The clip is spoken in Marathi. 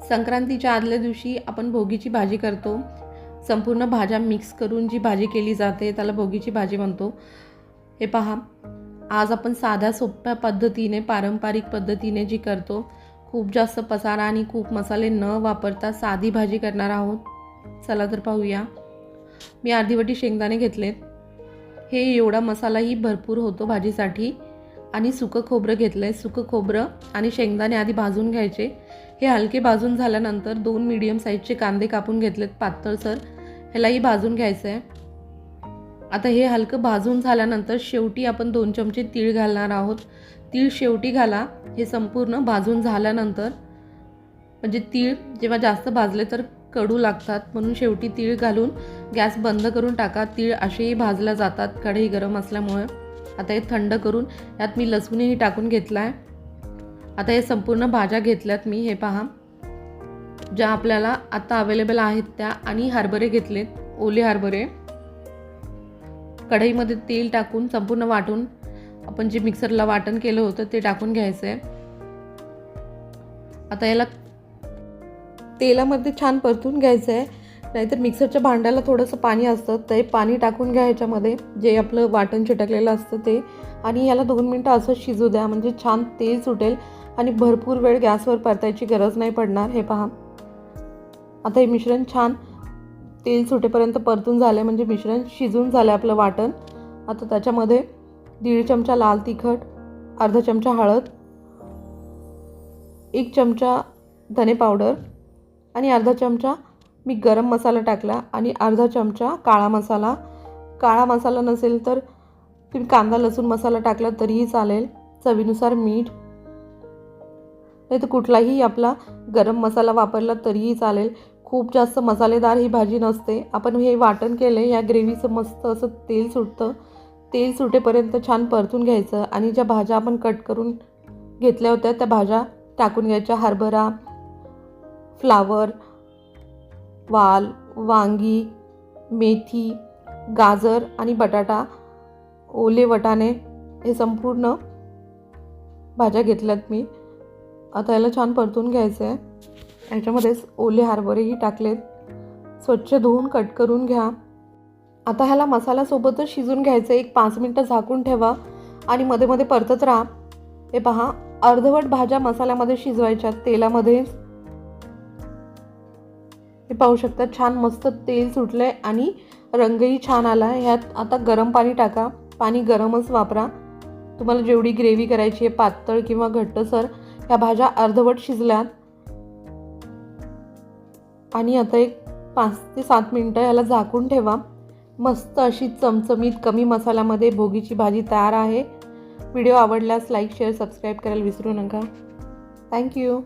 संक्रांतीच्या आदल्या दिवशी आपण भोगीची भाजी करतो। संपूर्ण भाज्या मिक्स करून जी भाजी केली जाते त्याला भोगीची भाजी म्हणतो। हे पहा, आज आपण साध्या सोप्या पद्धतीने पारंपरिक पद्धतीने जी करतो, खूप जास्त पसारा आणि खूप मसाले न वापरता साधी भाजी करणार आहोत। चला तर पाहूया। मी अर्धी वाटी शेंगदाणे घेतलेत। हे एवढा मसालाही भरपूर होतो भाजीसाठी। आणि सुकं खोबरं घेतलंय। सुकं खोबरं आणि शेंगदाणे आधी भाजून घ्यायचे। हे हलके भाजून झाल्यानंतर 2 मीडियम साईजचे कांदे कापून घेतलेत पातळसर, ह्यालाही भाजून घ्यायचं आहे। आता हे हलकं भाजून झाल्यानंतर शेवटी आपण 2 चमचे तीळ घालणार आहोत। तीळ शेवटी घाला। हे संपूर्ण भाजून झाल्यानंतर, म्हणजे तीळ जेव्हा जास्त भाजले तर कडू लागतात, म्हणून शेवटी तीळ घालून गॅस बंद करून टाका। तीळ असेही भाजले जातात कढई गरम असल्यामुळे। आता हे थंड करून यात मी लसूणही टाकून घेतला आहे। आता हे संपूर्ण भाज्या घेतल्यात मी, हे पहा, ज्या आपल्याला आता अवेलेबल आहेत त्या, आणि हरभरे घेतलेत, ओले हरभरे। कढईमध्ये तेल टाकून संपूर्ण वाटून आपण जे मिक्सरला वाटण केलं होतं ते टाकून घ्यायचं आहे। आता याला तेलामध्ये छान परतून घ्यायचं आहे, नाहीतर मिक्सरच्या भांड्याला थोडंसं पाणी असतं, ते पाणी टाकून घ्या ह्याच्यामध्ये, जे आपलं वाटण चिटकलेलं असतं ते। आणि याला 2 मिनटं असं शिजू द्या, म्हणजे छान तेल सुटेल आणि भरपूर वेळ गॅसवर परतायची गरज नाही पडणार। हे पहा, आता हे मिश्रण छान तेल सुटेपर्यंत परतून झाले, म्हणजे मिश्रण शिजून झालं आपलं वाटण। आता त्याच्यामध्ये 1.5 चमचा लाल तिखट, अर्धा चमचा हळद, 1 चमचा धने पावडर आणि अर्धा चमचा मी गरम मसाला टाकला, आणि अर्धा चमचा काळा मसाला। काळा मसाला नसेल तर तुम्ही कांदा लसूण मसाला टाकला तरीही चालेल। चवीनुसार मीठ, नाही तर कुठलाही आपला गरम मसाला वापरला तरीही चालेल। खूप जास्त मसालेदार ही भाजी नसते। आपण हे वाटण केलं, या ग्रेव्हीचं मस्त असं तेल सुटतं। तेल सुटेपर्यंत छान परतून घ्यायचं, आणि ज्या भाज्या आपण कट करून घेतल्या होत्या त्या भाज्या टाकून घ्यायच्या। हरभरा, फ्लावर, वाल, वांगी, मेथी, गाजर आणि बटाटा, ओले वटाणे, हे संपूर्ण भाज्या घेतल्यात मी। आता याला छान परतून घ्यायचं आहे। याच्यामध्येच ओले हरभरेही टाकलेत, स्वच्छ धुवून कट करून घ्या। आता ह्याला मसाल्यासोबतच शिजून घ्यायचं। 5 मिनटं झाकून ठेवा आणि मध्ये मध्ये परतत राहा। हे पहा, अर्धवट भाज्या मसाल्यामध्ये शिजवायच्या तेलामध्येच। हे पाहू शकता, छान मस्त तेल सुटलंय आणि रंगही छान आला। ह्यात आता गरम पाणी टाका। पाणी गरमच वापरा, तुम्हाला जेवढी ग्रेव्ही करायची आहे, पातळ किंवा घट्टसर। ह्या भाज्या अर्धवट शिजल्यात, आणि आता 5 ते 7 मिनटं याला झाकून ठेवा। मस्त अशी चमचमीत कमी मसाल्यामध्ये भोगीची भाजी तयार आहे। व्हिडिओ आवडल्यास लाईक, शेअर, सबस्क्राईब करायला विसरू नका। थँक्यू।